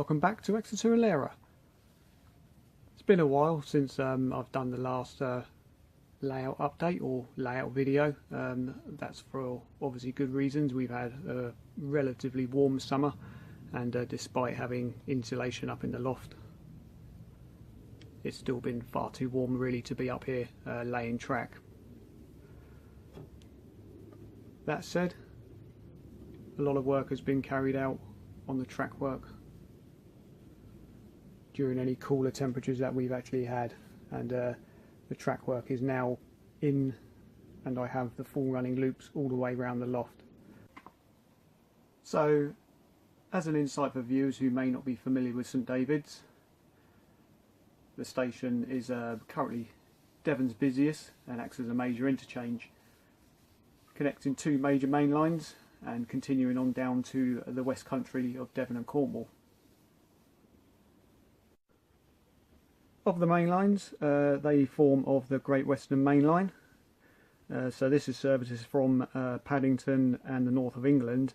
welcome back to Exeter and Laira. It's been a while since I've done the last layout update or layout video. That's for obviously good reasons. We've had a relatively warm summer, and despite having insulation up in the loft, it's still been far too warm really to be up here laying track. That said, a lot of work has been carried out on the track work during any cooler temperatures that we've actually had, and the track work is now in, and I have the full running loops all the way around the loft. So, as an insight for viewers who may not be familiar with St David's, the station is currently Devon's busiest and acts as a major interchange, connecting two major main lines and continuing on down to the west country of Devon and Cornwall. Of the main lines, they form of the Great Western Main Line. So this is services from Paddington and the north of England,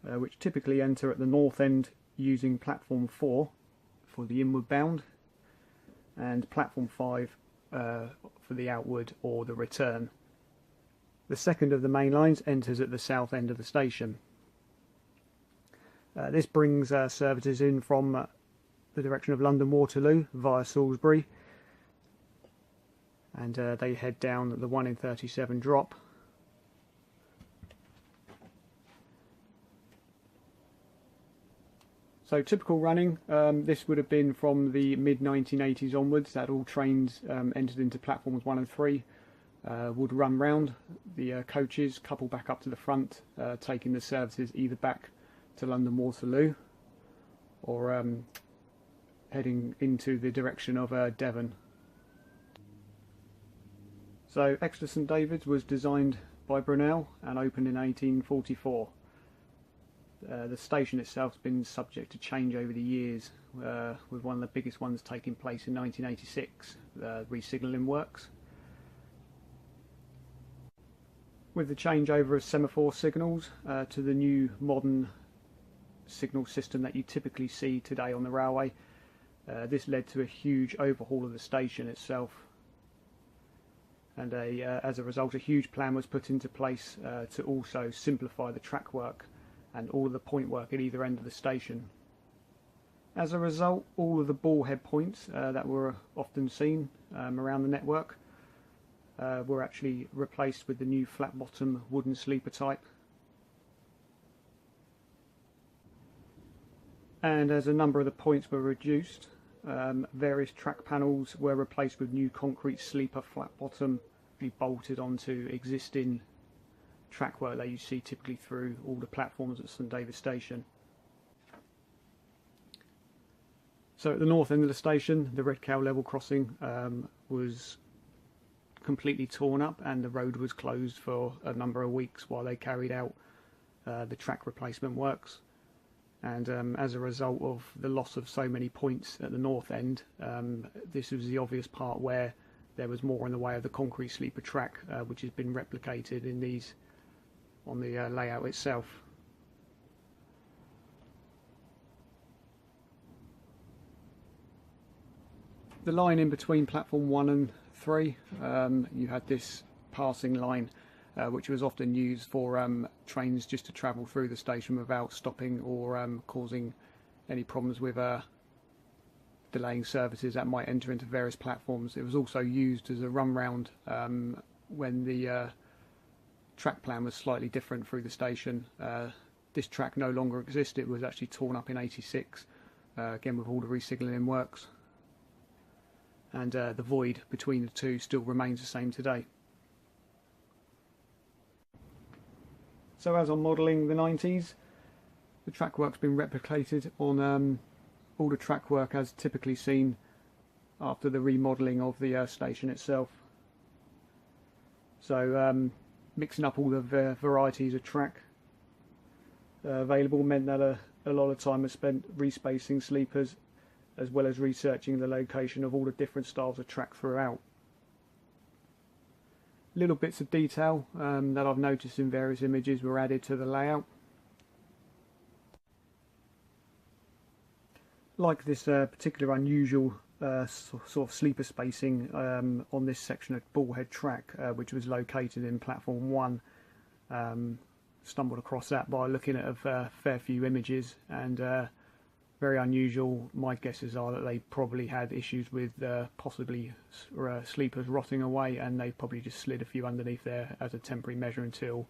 which typically enter at the north end using platform 4 for the inward bound, and platform 5 for the outward or the return. The second of the main lines enters at the south end of the station. This brings services in from the direction of London Waterloo via Salisbury, and they head down at the 1 in 37 drop. So typical running, this would have been from the mid 1980s onwards, that all trains entered into platforms 1 and 3 would run round the coaches, couple back up to the front, taking the services either back to London Waterloo or heading into the direction of Devon. So Exeter St David's was designed by Brunel and opened in 1844. The station itself has been subject to change over the years, with one of the biggest ones taking place in 1986, re-signalling works. With the changeover of semaphore signals to the new modern signal system that you typically see today on the railway, this led to a huge overhaul of the station itself, and as a result a huge plan was put into place to also simplify the track work and all of the point work at either end of the station. As a result, all of the ball head points that were often seen around the network were actually replaced with the new flat bottom wooden sleeper type. And as a number of the points were reduced, various track panels were replaced with new concrete sleeper flat bottom bolted onto existing track work that you see typically through all the platforms at St David's Station. So at the north end of the station, the Red Cow level crossing was completely torn up, and the road was closed for a number of weeks while they carried out the track replacement works. And as a result of the loss of so many points at the north end, this was the obvious part where there was more in the way of the concrete sleeper track, which has been replicated in these on the layout itself. The line in between platform 1 and 3, you had this passing line which was often used for trains just to travel through the station without stopping or causing any problems with delaying services that might enter into various platforms. It was also used as a run round when the track plan was slightly different through the station. This track no longer exists. It was actually torn up in 86, again with all the re-signalling works, and the void between the two still remains the same today. So as on modelling the 90s, the track work's been replicated on all the track work as typically seen after the remodelling of the station itself. So mixing up all the varieties of track available meant that a lot of time was spent respacing sleepers, as well as researching the location of all the different styles of track throughout. Little bits of detail that I've noticed in various images were added to the layout. like this particular unusual sort of sleeper spacing on this section of Bullhead track, which was located in platform 1. Stumbled across that by looking at a fair few images, and very unusual. My guesses are that they probably had issues with possibly sleepers rotting away, and they probably just slid a few underneath there as a temporary measure until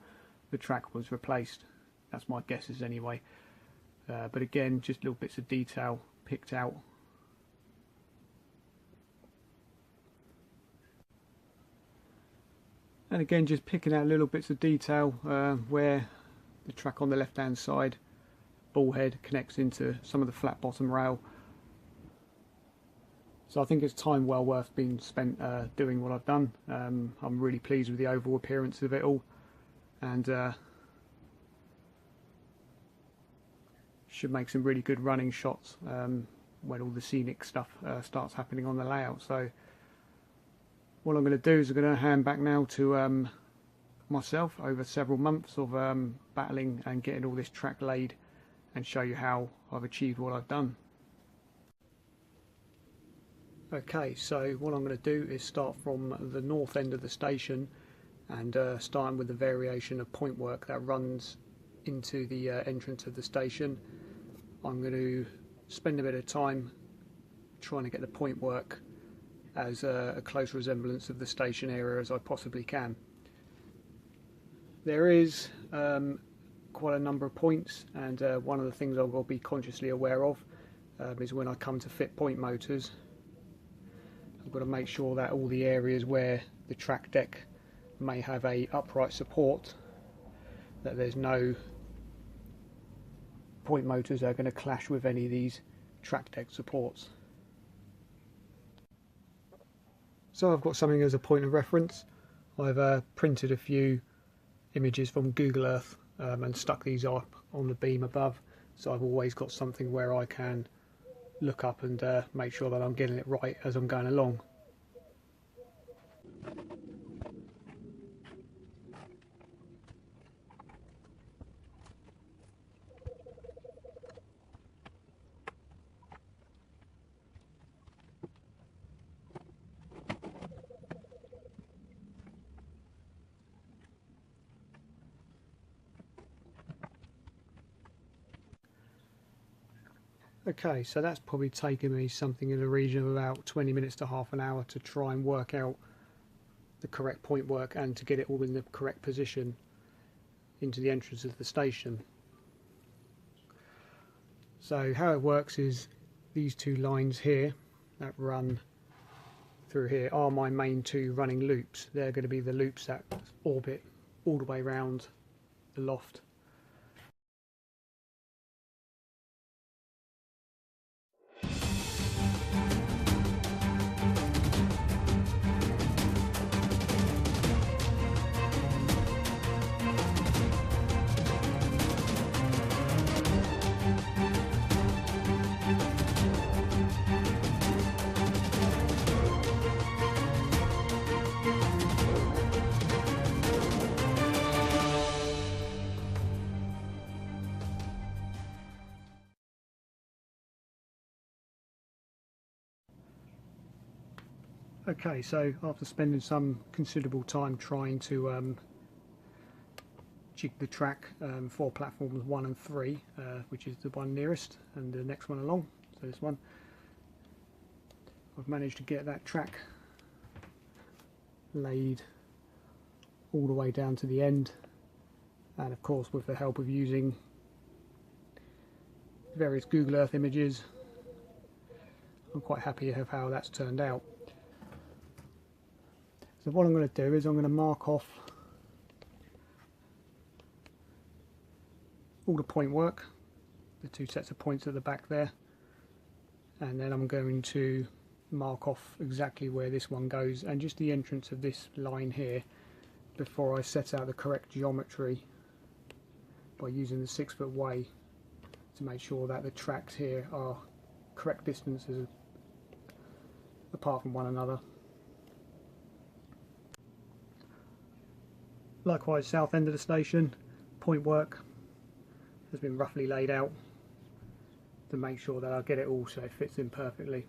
the track was replaced. That's my guesses anyway. But again, just little bits of detail picked out. And again, just picking out little bits of detail where the track on the left hand side, Bullhead, connects into some of the flat bottom rail. So I think it's time well worth being spent doing what I've done. I'm really pleased with the overall appearance of it all, and should make some really good running shots when all the scenic stuff starts happening on the layout. So what I'm going to do is I'm going to hand back now to myself over several months of battling and getting all this track laid, and show you how I've achieved what I've done. Okay, so what I'm going to do is start from the north end of the station, and starting with the variation of point work that runs into the entrance of the station. I'm going to spend a bit of time trying to get the point work as a close resemblance of the station area as I possibly can. There is quite a number of points, and one of the things I've got to be consciously aware of is when I come to fit point motors, I've got to make sure that all the areas where the track deck may have a upright support, that there's no point motors that are going to clash with any of these track deck supports. So I've got something as a point of reference. I've printed a few images from Google Earth and stuck these up on the beam above, so I've always got something where I can look up and make sure that I'm getting it right as I'm going along. Okay, so that's probably taken me something in the region of about 20 minutes to half an hour to try and work out the correct point work and to get it all in the correct position into the entrance of the station. So how it works is these two lines here that run through here are my main two running loops. They're going to be the loops that orbit all the way around the loft. Okay, so after spending some considerable time trying to jig the track for platforms 1 and 3, which is the one nearest and the next one along, so this one, I've managed to get that track laid all the way down to the end, and of course with the help of using various Google Earth images, I'm quite happy with how that's turned out. So what I'm going to do is I'm going to mark off all the point work, the two sets of points at the back there, and then I'm going to mark off exactly where this one goes and just the entrance of this line here before I set out the correct geometry by using the 6-foot way to make sure that the tracks here are correct distances apart from one another. Likewise, south end of the station, point work has been roughly laid out to make sure that I get it all so it fits in perfectly.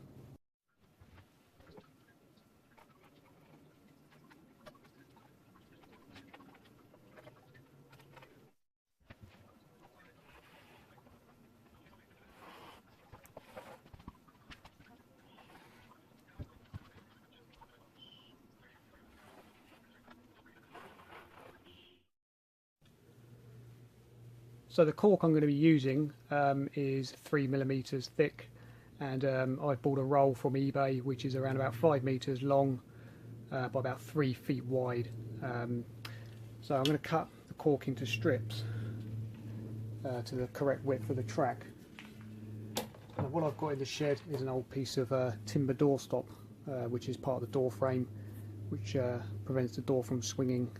So the cork I'm going to be using is 3mm thick, and I've bought a roll from eBay which is around about 5 meters long by about 3 feet wide. So I'm going to cut the cork into strips to the correct width for the track. And what I've got in the shed is an old piece of timber doorstop, which is part of the door frame, which prevents the door from swinging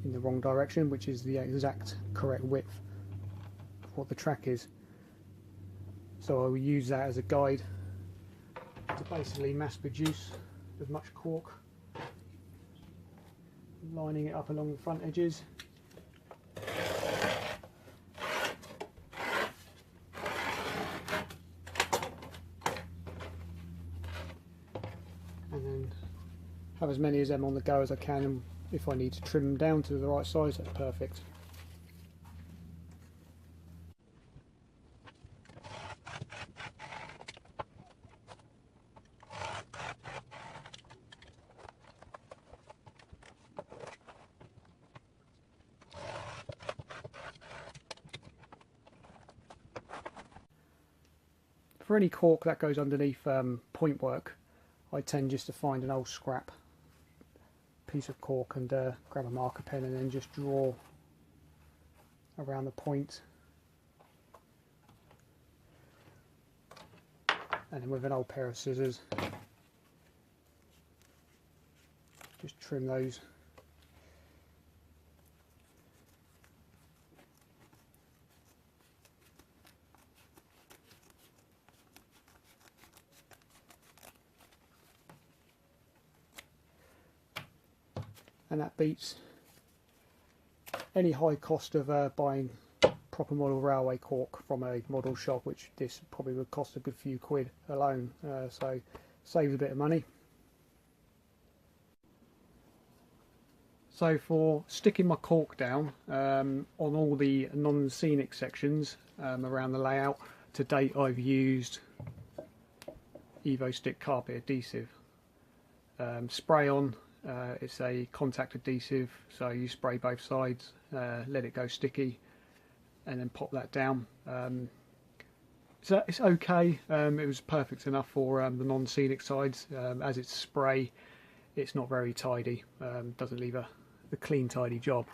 in the wrong direction, which is the exact correct width of what the track is. So I will use that as a guide to basically mass produce as much cork, lining it up along the front edges. And then have as many of them on the go as I can, and if I need to trim them down to the right size, that's perfect. For any cork that goes underneath point work, I tend just to find an old scrap piece of cork and grab a marker pen and then just draw around the point, and then with an old pair of scissors just trim those. And that beats any high cost of buying proper model railway cork from a model shop, which this probably would cost a good few quid alone, so saves a bit of money. So for sticking my cork down on all the non-scenic sections around the layout, to date I've used Evo Stick carpet adhesive. Spray on. It's a contact adhesive, so you spray both sides, let it go sticky, and then pop that down. So it's okay. It was perfect enough for the non-scenic sides. As it's spray, it's not very tidy. Doesn't leave a clean, tidy job.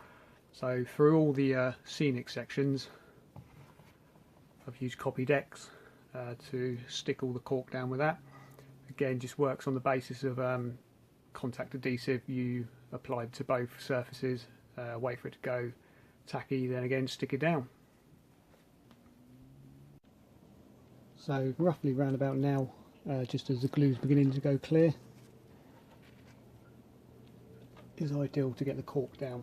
So through all the scenic sections, I've used copied X to stick all the cork down with that. Again, just works on the basis of contact adhesive you applied to both surfaces, wait for it to go tacky, then again stick it down. So roughly round about now, just as the glue's beginning to go clear, is ideal to get the cork down.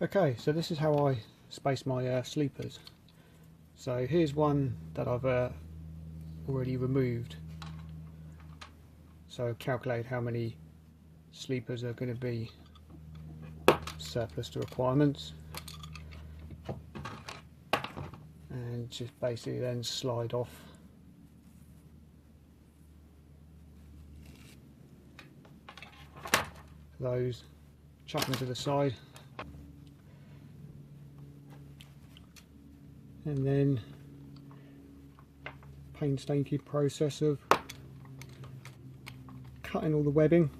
Okay, so this is how I space my sleepers. So here's one that I've already removed. So calculate how many sleepers are going to be surplus to requirements, and just basically then slide off those, chuck them to the side, and then painstaking process of cutting all the webbing.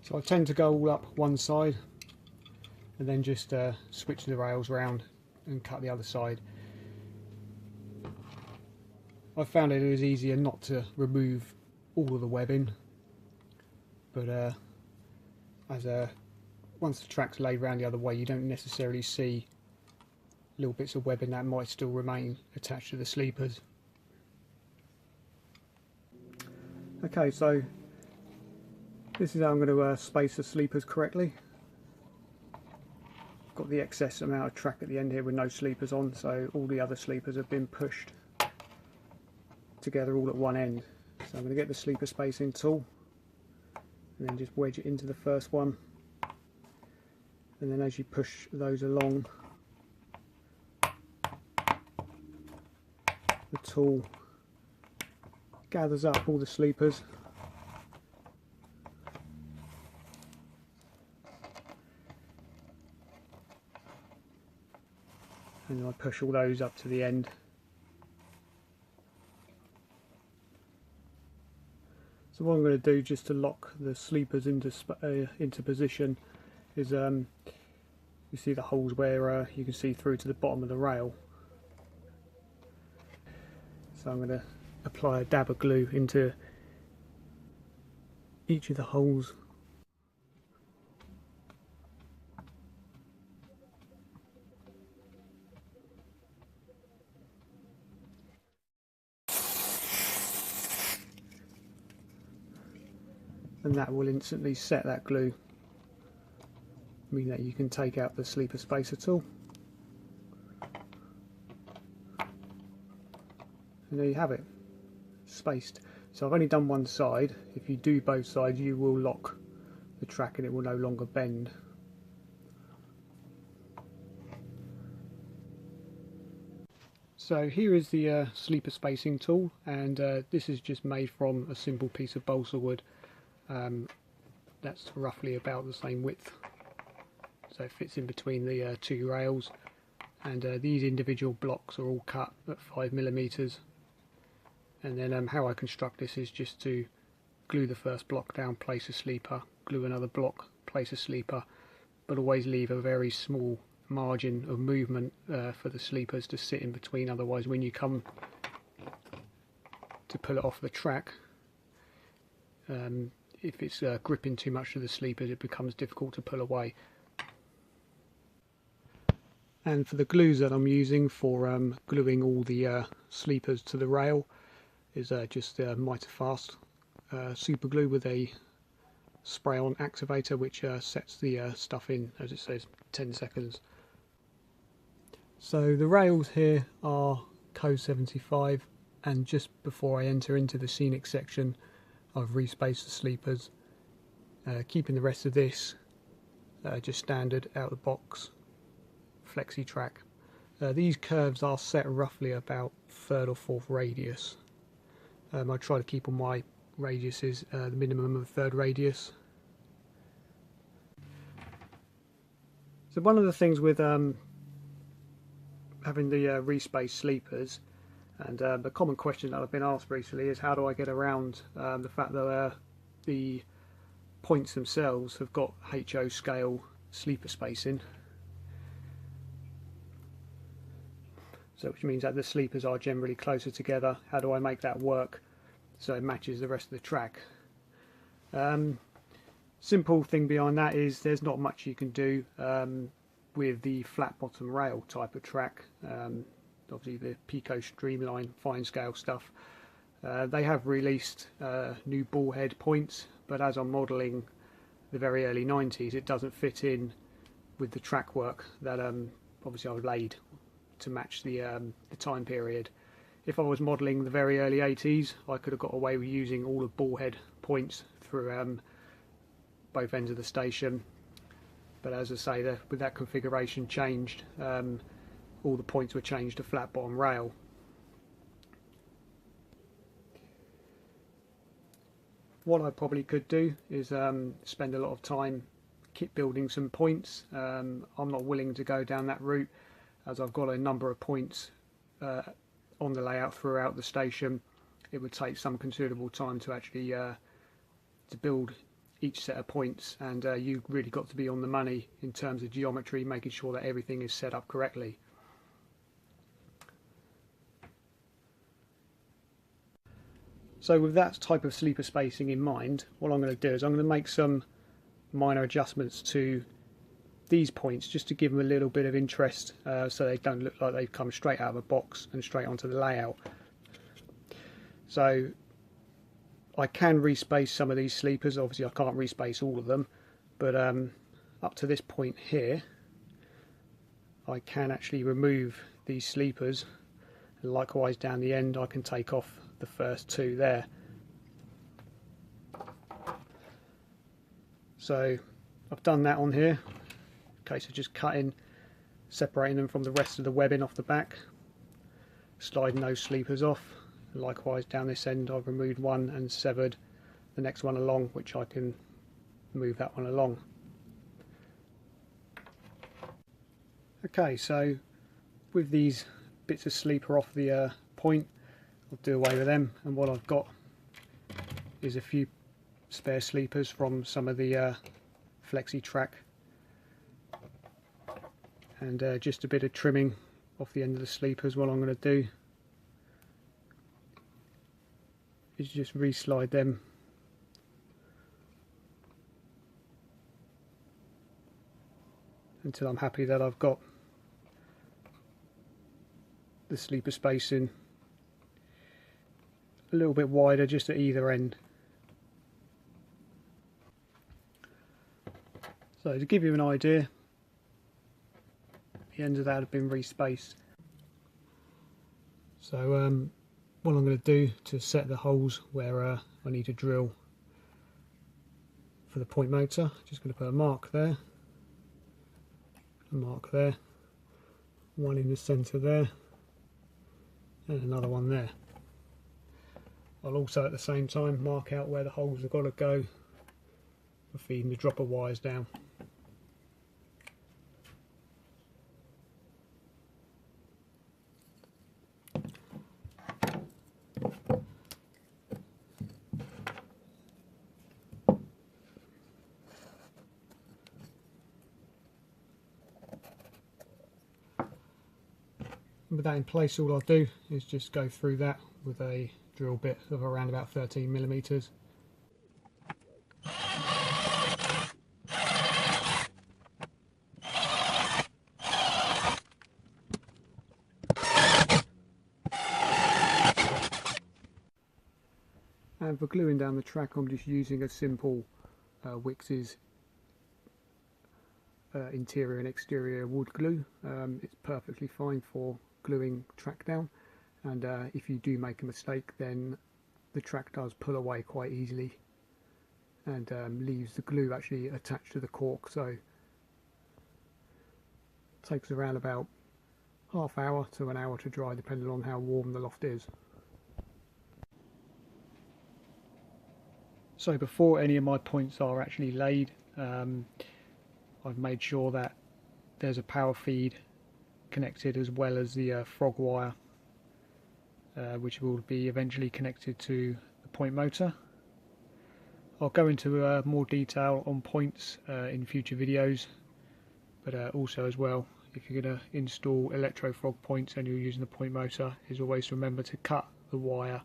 So I tend to go all up one side and then just switch the rails around and cut the other side. I found it was easier not to remove all of the webbing, but once the track's laid around the other way, you don't necessarily see little bits of webbing that might still remain attached to the sleepers. Okay, so this is how I'm going to space the sleepers correctly. Got the excess amount of track at the end here with no sleepers on, so all the other sleepers have been pushed together all at one end. So I'm going to get the sleeper spacing tool and then just wedge it into the first one, and then as you push those along, the tool gathers up all the sleepers and then I push all those up to the end. So what I'm going to do just to lock the sleepers into position is you see the holes where you can see through to the bottom of the rail. So I'm going to apply a dab of glue into each of the holes. And that will instantly set that glue, meaning that you can take out the sleeper spacer tool. And there you have it, spaced. So I've only done one side. If you do both sides, you will lock the track and it will no longer bend. So here is the sleeper spacing tool, and this is just made from a simple piece of balsa wood. That's roughly about the same width, so it fits in between the two rails, and these individual blocks are all cut at 5mm. And then how I construct this is just to glue the first block down, place a sleeper, glue another block, place a sleeper, but always leave a very small margin of movement for the sleepers to sit in between. Otherwise, when you come to pull it off the track, if it's gripping too much to the sleepers, it becomes difficult to pull away. And for the glues that I'm using for gluing all the sleepers to the rail is just Mitre Fast super glue with a spray on activator, which sets the stuff in, as it says, 10 seconds. So the rails here are code 75, and just before I enter into the scenic section, I've respaced the sleepers, keeping the rest of this just standard out of the box flexi track. These curves are set roughly about 3rd or 4th radius. I try to keep all my radiuses the minimum of 3rd radius. So one of the things with having the respaced sleepers, and the common question that I've been asked recently, is how do I get around the fact that the points themselves have got HO scale sleeper spacing. So which means that the sleepers are generally closer together. How do I make that work so it matches the rest of the track? Simple thing behind that is there's not much you can do. with the flat bottom rail type of track, obviously the Peco streamline fine scale stuff. They have released new ball head points, but as I'm modelling the very early 90s, it doesn't fit in with the track work that obviously I've laid to match the time period. If I was modelling the very early 80s, I could have got away with using all of ball head points through both ends of the station. But as I say, with that configuration changed, all the points were changed to flat bottom rail. What I probably could do is spend a lot of time kit building some points. I'm not willing to go down that route, as I've got a number of points on the layout throughout the station. It would take some considerable time to actually to build each set of points, and you've really got to be on the money in terms of geometry, making sure that everything is set up correctly. So with that type of sleeper spacing in mind, what I'm going to do is I'm going to make some minor adjustments to these points just to give them a little bit of interest, so they don't look like they've come straight out of a box and straight onto the layout. So I can respace some of these sleepers. Obviously I can't respace all of them, but up to this point here I can actually remove these sleepers, and likewise down the end I can take off the first two there. So I've done that on here. Case of just cutting, separating them from the rest of the webbing off the back, sliding those sleepers off. Likewise down this end I've removed one and severed the next one along, which I can move that one along. Okay, so with these bits of sleeper off the point, I'll do away with them, and what I've got is a few spare sleepers from some of the flexi track, and just a bit of trimming off the end of the sleepers. What I'm going to do is just re-slide them until I'm happy that I've got the sleeper spacing a little bit wider just at either end. So to give you an idea, the ends of that have been respaced. So what I'm going to do to set the holes where I need to drill for the point motor, just going to put a mark there, a mark there, one in the centre there, and another one there. I'll also at the same time mark out where the holes have got to go for feeding the dropper wires down. With that in place, all I'll do is just go through that with a drill bit of around about 13mm. And for gluing down the track, I'm just using a simple Wix's interior and exterior wood glue. It's perfectly fine for gluing track down, and if you do make a mistake, then the track does pull away quite easily and leaves the glue actually attached to the cork. So it takes around about half hour to an hour to dry, depending on how warm the loft is. So before any of my points are actually laid, I've made sure that there's a power feed connected, as well as the frog wire, which will be eventually connected to the point motor. I'll go into more detail on points in future videos, but also as well, if you're going to install electro frog points and you're using the point motor, is always to remember to cut the wire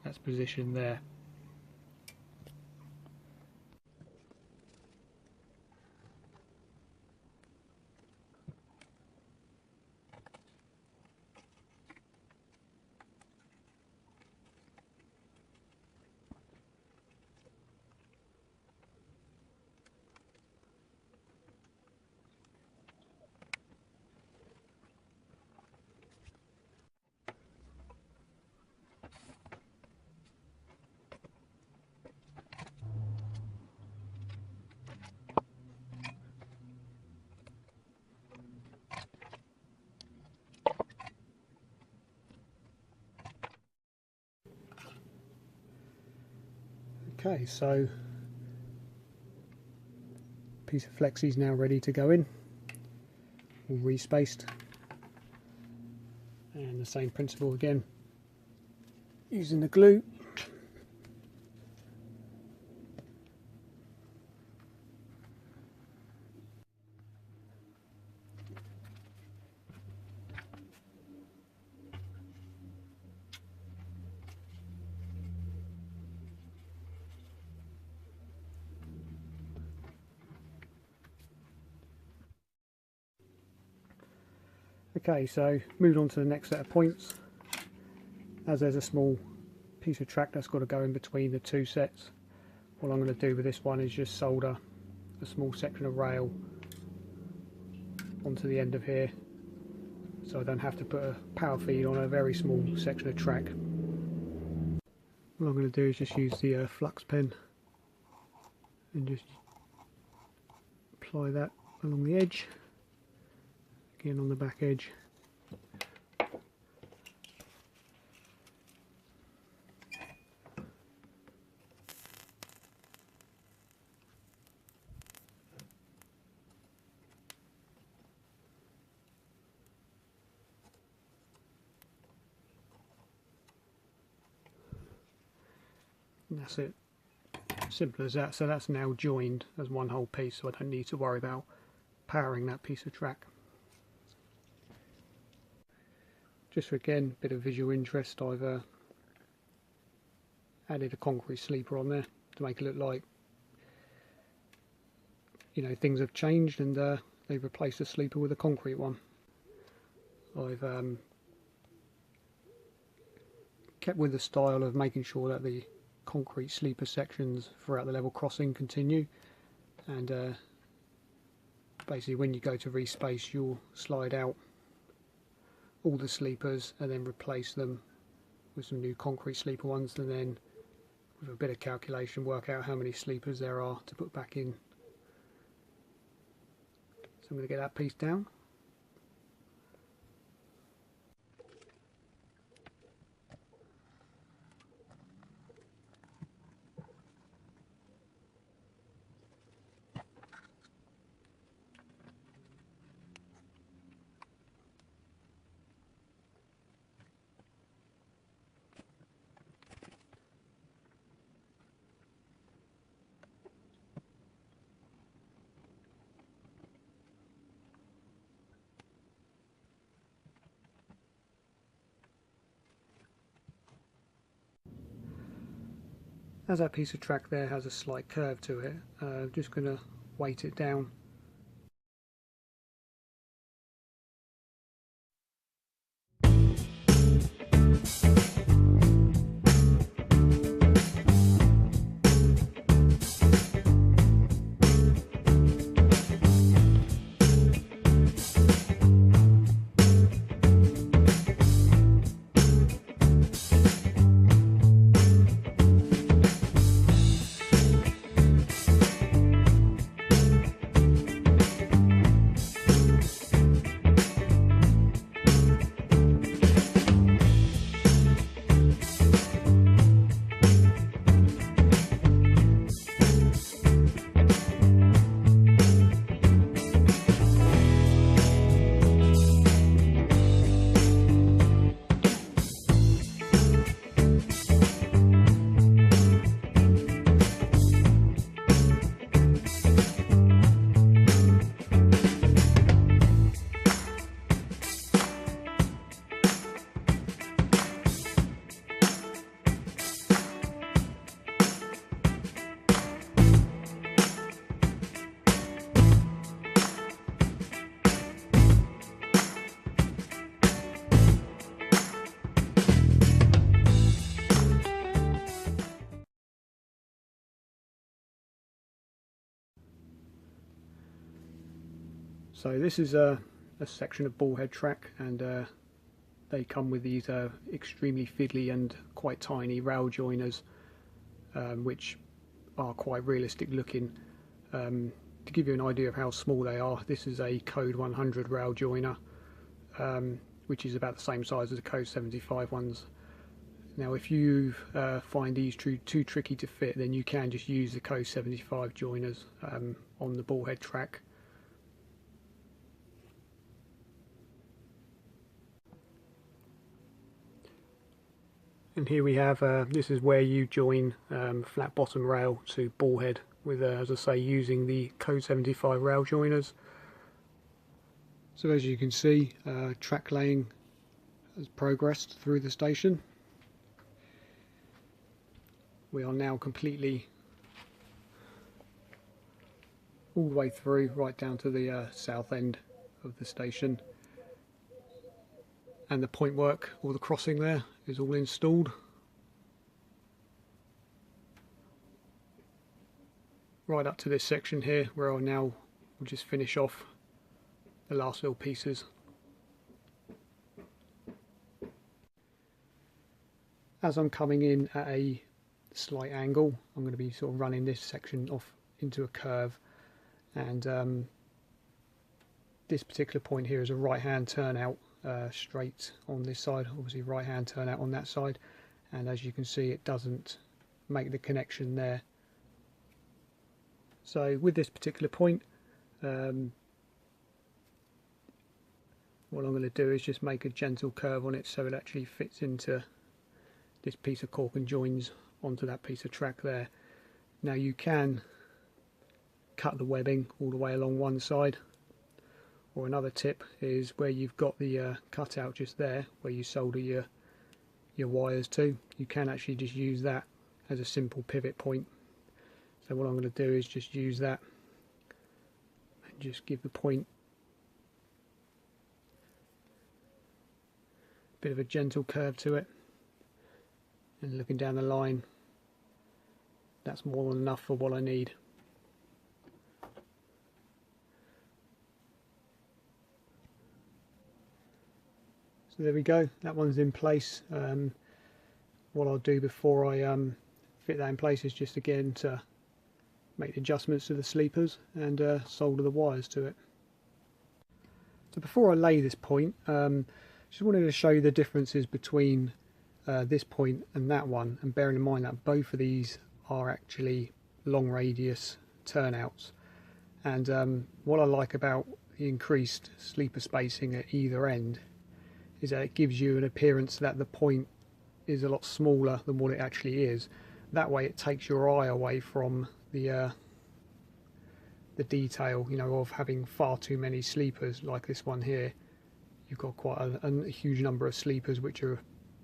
that's positioned there. Okay, so piece of flexi is now ready to go in, all respaced, and the same principle again, using the glue. Okay, so moving on to the next set of points. As there's a small piece of track that's got to go in between the two sets, what I'm going to do with this one is just solder a small section of rail onto the end of here, so I don't have to put a power feed on a very small section of track. What I'm going to do is just use the flux pen and just apply that along the edge, again on the back edge. And that's it, simple as that. So that's now joined as one whole piece, so I don't need to worry about powering that piece of track. Just for again, a bit of visual interest, I've added a concrete sleeper on there to make it look like, you know, things have changed and they've replaced the sleeper with a concrete one. I've kept with the style of making sure that the concrete sleeper sections throughout the level crossing continue, and basically when you go to respace, you'll slide out all the sleepers and then replace them with some new concrete sleeper ones, and then with a bit of calculation work out how many sleepers there are to put back in. So I'm going to get that piece down. As that piece of track there has a slight curve to it, I'm just going to weight it down. So this is a section of ball head track, and they come with these extremely fiddly and quite tiny rail joiners, which are quite realistic looking. To give you an idea of how small they are, this is a Code 100 rail joiner, which is about the same size as the Code 75 ones. Now if you find these too tricky to fit, then you can just use the code 75 joiners on the ball head track. And here we have, this is where you join flat bottom rail to ball head with, as I say, using the code 75 rail joiners. So as you can see, track laying has progressed through the station. We are now completely all the way through, right down to the south end of the station. And the point work, or the crossing there, is all installed. Right up to this section here, where I now will just finish off the last little pieces. As I'm coming in at a slight angle, I'm going to be sort of running this section off into a curve, and this particular point here is a right hand turnout. Straight on this side, obviously right hand turnout on that side, and as you can see it doesn't make the connection there. So with this particular point, what I'm going to do is just make a gentle curve on it so it actually fits into this piece of cork and joins onto that piece of track there. Now you can cut the webbing all the way along one side, or another tip is where you've got the cutout just there where you solder your wires to, you can actually just use that as a simple pivot point. So what I'm going to do is just use that and just give the point a bit of a gentle curve to it, and looking down the line, that's more than enough for what I need. So there we go, that one's in place. What I'll do before I fit that in place is just again to make the adjustments to the sleepers and solder the wires to it. So before I lay this point, just wanted to show you the differences between this point and that one, and bearing in mind that both of these are actually long radius turnouts. And what I like about the increased sleeper spacing at either end is that it gives you an appearance that the point is a lot smaller than what it actually is. That way it takes your eye away from the detail, you know, of having far too many sleepers like this one here. You've got quite a huge number of sleepers which are,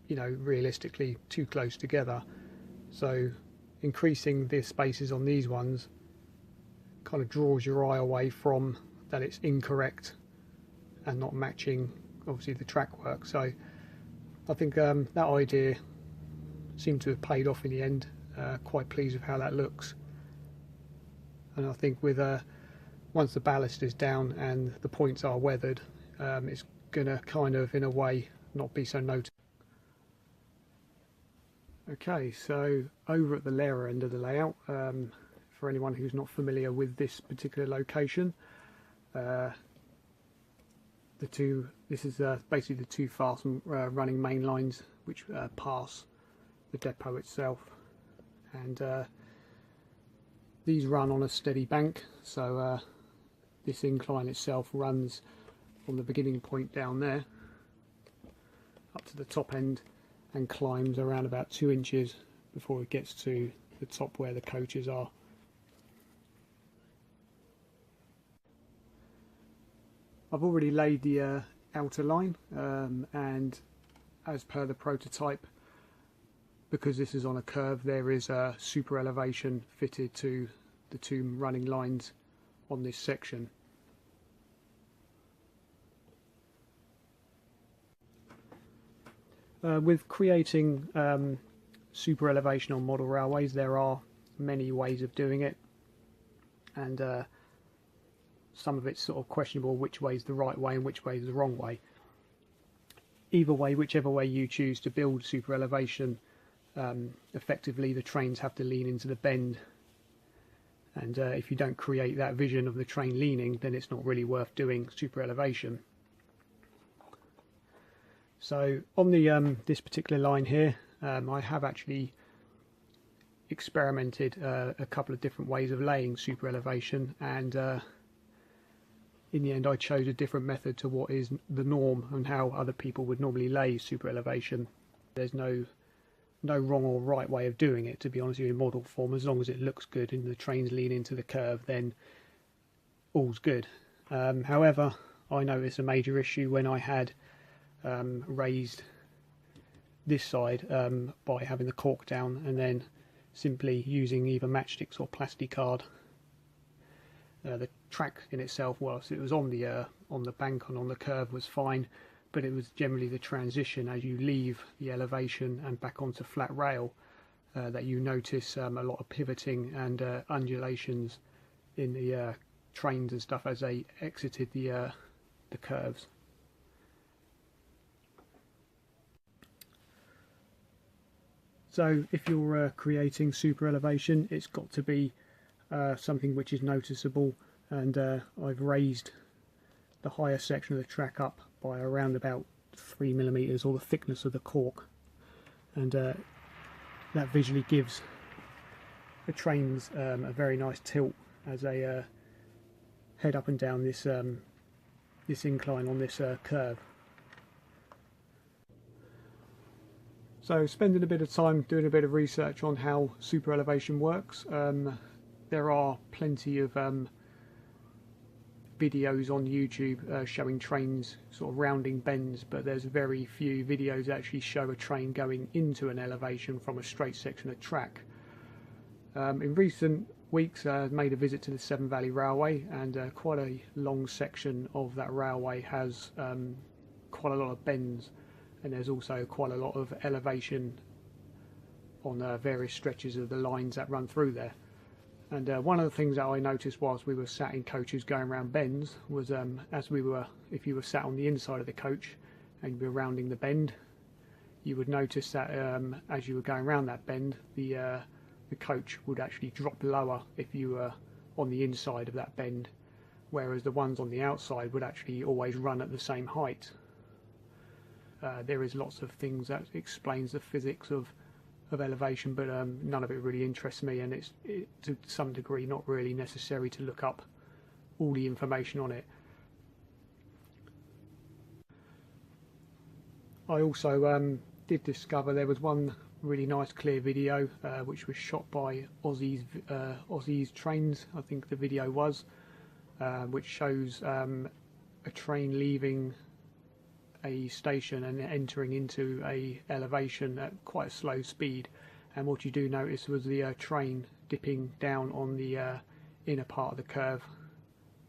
you know, realistically too close together. So increasing the spaces on these ones kind of draws your eye away from that it's incorrect and not matching obviously the track work. So I think that idea seemed to have paid off in the end. Quite pleased with how that looks, and I think with once the ballast is down and the points are weathered, it's gonna kind of in a way not be so noticeable. Okay, so over at the Laira end of the layout, for anyone who's not familiar with this particular location, this is basically the two fast running main lines which pass the depot itself, and these run on a steady bank. So this incline itself runs from the beginning point down there up to the top end and climbs around about 2 inches before it gets to the top where the coaches are. I've already laid the outer line, and as per the prototype, because this is on a curve, there is a super elevation fitted to the two running lines on this section. With creating super elevation on model railways, there are many ways of doing it, and some of it's sort of questionable which way is the right way and which way is the wrong way. Either way, whichever way you choose to build super elevation, effectively the trains have to lean into the bend, and if you don't create that vision of the train leaning, then it's not really worth doing super elevation. So on the this particular line here, I have actually experimented a couple of different ways of laying super elevation, and in the end I chose a different method to what is the norm and how other people would normally lay super elevation. There's no wrong or right way of doing it, to be honest with you, in model form. As long as it looks good and the trains lean into the curve, then all's good. However, I noticed a major issue when I had raised this side by having the cork down and then simply using either matchsticks or plastic card. The track in itself, whilst it was on the bank and on the curve, was fine, but it was generally the transition as you leave the elevation and back onto flat rail that you notice a lot of pivoting and undulations in the trains and stuff as they exited the curves. So if you're creating super elevation, it's got to be something which is noticeable, and I've raised the higher section of the track up by around about 3mm, or the thickness of the cork, and that visually gives the trains a very nice tilt as they head up and down this this incline on this curve. So spending a bit of time doing a bit of research on how super elevation works. There are plenty of videos on YouTube showing trains sort of rounding bends, but there's very few videos that actually show a train going into an elevation from a straight section of track. In recent weeks I made a visit to the Severn Valley Railway, and quite a long section of that railway has quite a lot of bends, and there's also quite a lot of elevation on various stretches of the lines that run through there. And one of the things that I noticed whilst we were sat in coaches going around bends was if you were sat on the inside of the coach and you were rounding the bend, you would notice that as you were going around that bend, the coach would actually drop lower if you were on the inside of that bend, whereas the ones on the outside would actually always run at the same height. There is lots of things that explains the physics of elevation, but none of it really interests me, and it's to some degree not really necessary to look up all the information on it. I also did discover there was one really nice clear video which was shot by Ozzys trains, I think the video was, which shows a train leaving a station and entering into a elevation at quite a slow speed, and what you do notice was the train dipping down on the inner part of the curve,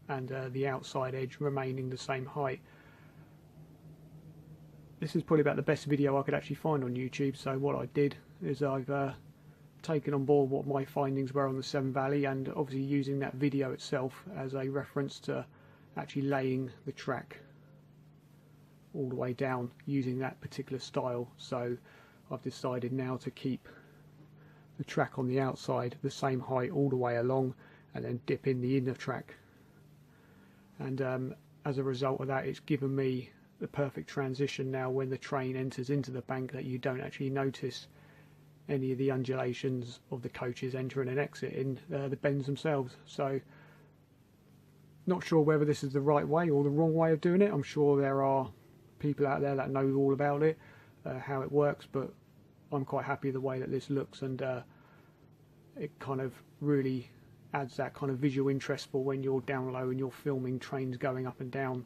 and the outside edge remaining the same height. This is probably about the best video I could actually find on YouTube, so what I did is I've taken on board what my findings were on the Severn Valley, and obviously using that video itself as a reference to actually laying the track all the way down using that particular style. So I've decided now to keep the track on the outside the same height all the way along, and then dip in the inner track, and as a result of that, it's given me the perfect transition now when the train enters into the bank, that you don't actually notice any of the undulations of the coaches entering and exiting the bends themselves. So not sure whether this is the right way or the wrong way of doing it. I'm sure there are people out there that know all about it, how it works, but I'm quite happy the way that this looks, and it kind of really adds that kind of visual interest for when you're down low and you're filming trains going up and down,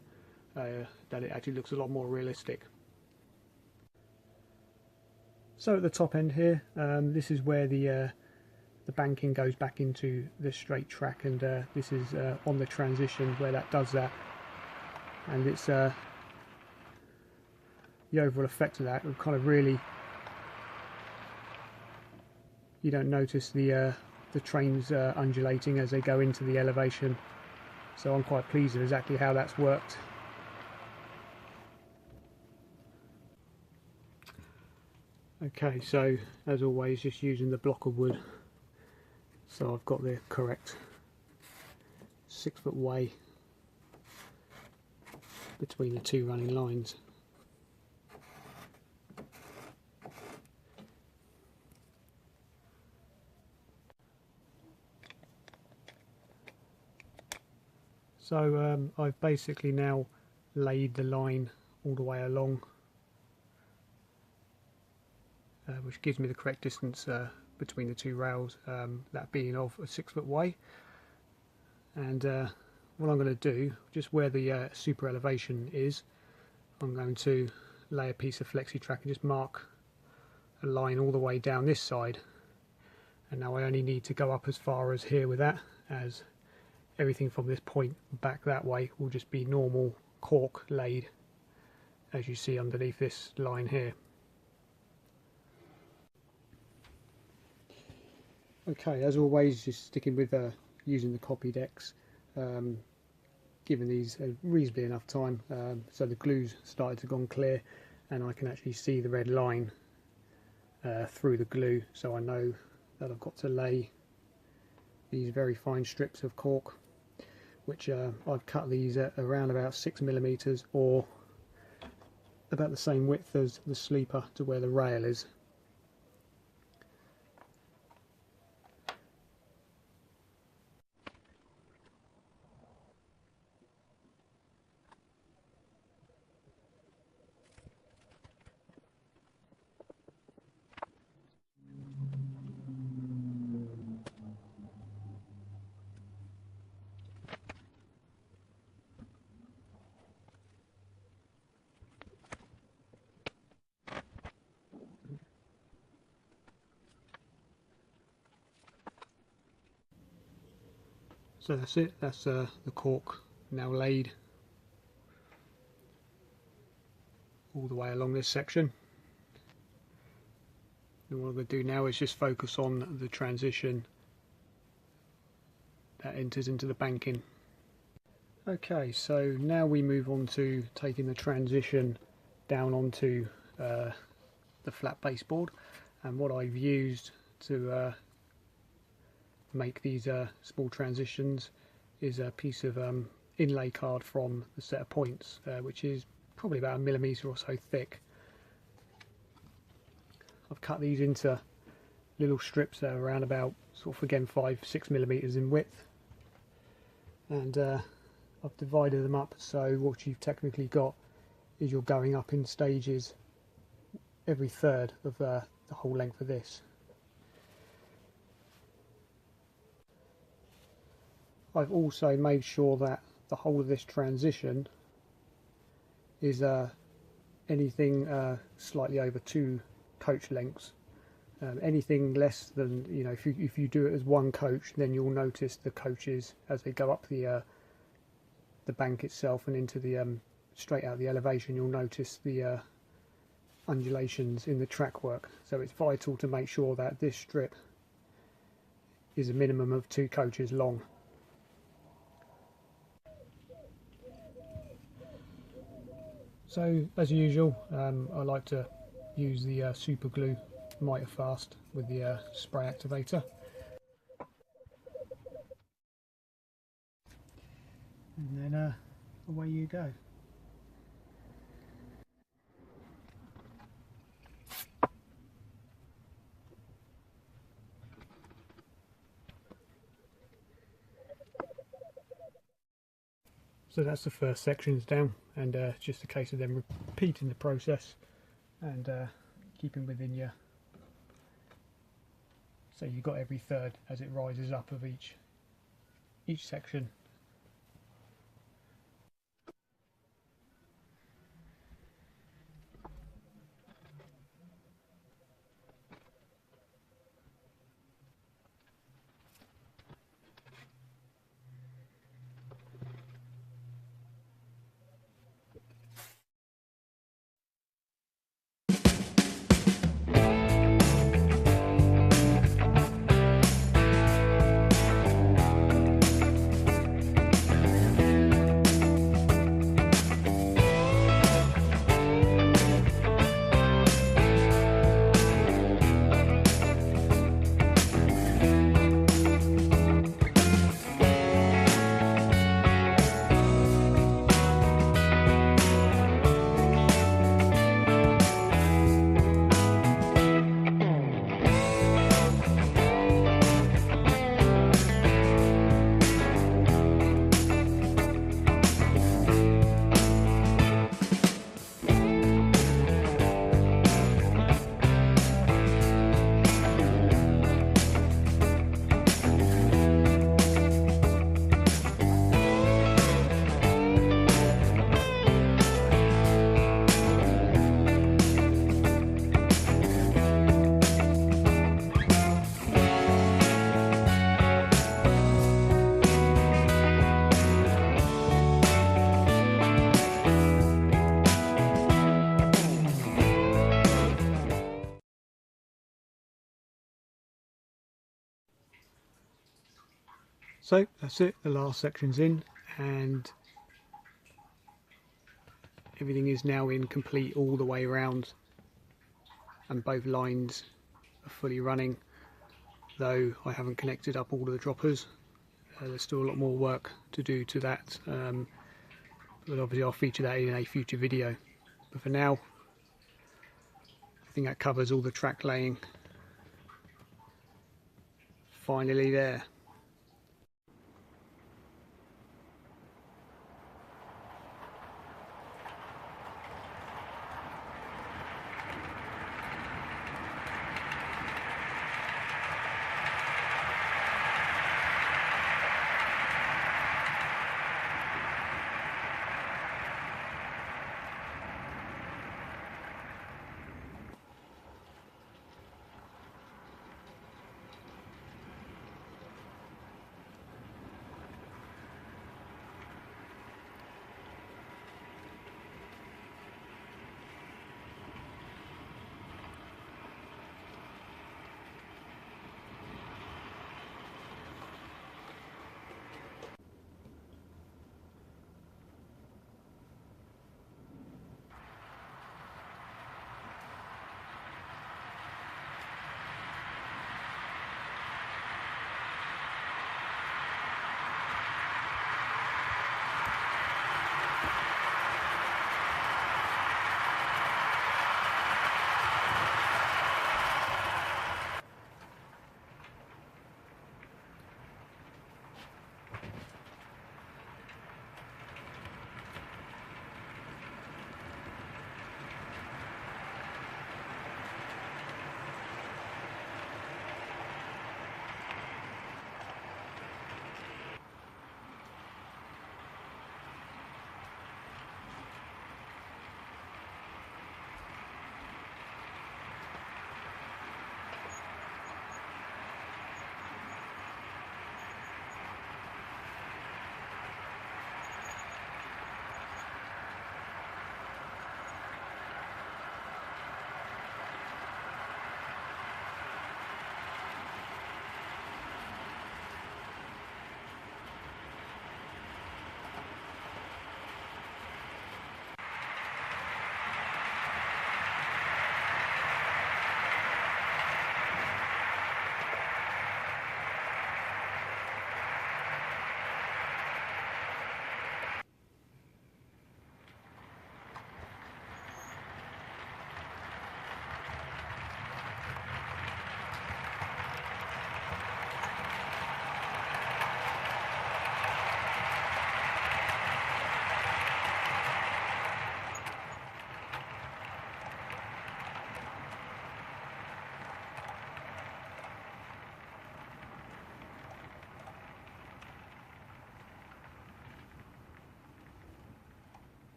that it actually looks a lot more realistic. So at the top end here, this is where the banking goes back into the straight track, and this is on the transition where that does that, and it's the overall effect of that will kind of really, you don't notice the trains undulating as they go into the elevation. So I'm quite pleased with exactly how that's worked. Okay, so as always, just using the block of wood, so I've got the correct 6 foot way between the two running lines. So I've basically now laid the line all the way along, which gives me the correct distance between the two rails, that being of a 6 foot way. And what I'm going to do, just where the super elevation is, I'm going to lay a piece of flexi track and just mark a line all the way down this side. And now I only need to go up as far as here with that, as everything from this point back that way will just be normal cork laid, as you see underneath this line here. Okay, as always, just sticking with using the copied X, giving these reasonably enough time, so the glue's started to gone clear and I can actually see the red line through the glue, so I know that I've got to lay these very fine strips of cork, which I've cut these at around about 6mm, or about the same width as the sleeper to where the rail is. So that's it, that's the cork now laid all the way along this section. And what I'm going to do now is just focus on the transition that enters into the banking. Okay, so now we move on to taking the transition down onto the flat baseboard, and what I've used to make these small transitions is a piece of inlay card from the set of points, which is probably about 1mm or so thick. I've cut these into little strips that are around about sort of, again, 5-6mm in width, and I've divided them up, so what you've technically got is you're going up in stages every third of the whole length of this. I've also made sure that the whole of this transition is anything slightly over 2 coach lengths. Anything less than, you know, if you do it as one coach, then you'll notice the coaches as they go up the bank itself and into the straight out the elevation, you'll notice the undulations in the track work. So it's vital to make sure that this strip is a minimum of 2 coaches long. So as usual, I like to use the super glue mitre fast with the spray activator, and then away you go. So that's the first sections down, and just a case of them repeating the process and keeping within your, so you've got every third as it rises up of each section. So that's it, the last section's in, and everything is now in complete all the way around, and both lines are fully running, though I haven't connected up all of the droppers. There's still a lot more work to do to that, but obviously I'll feature that in a future video. But for now, I think that covers all the track laying. Finally there.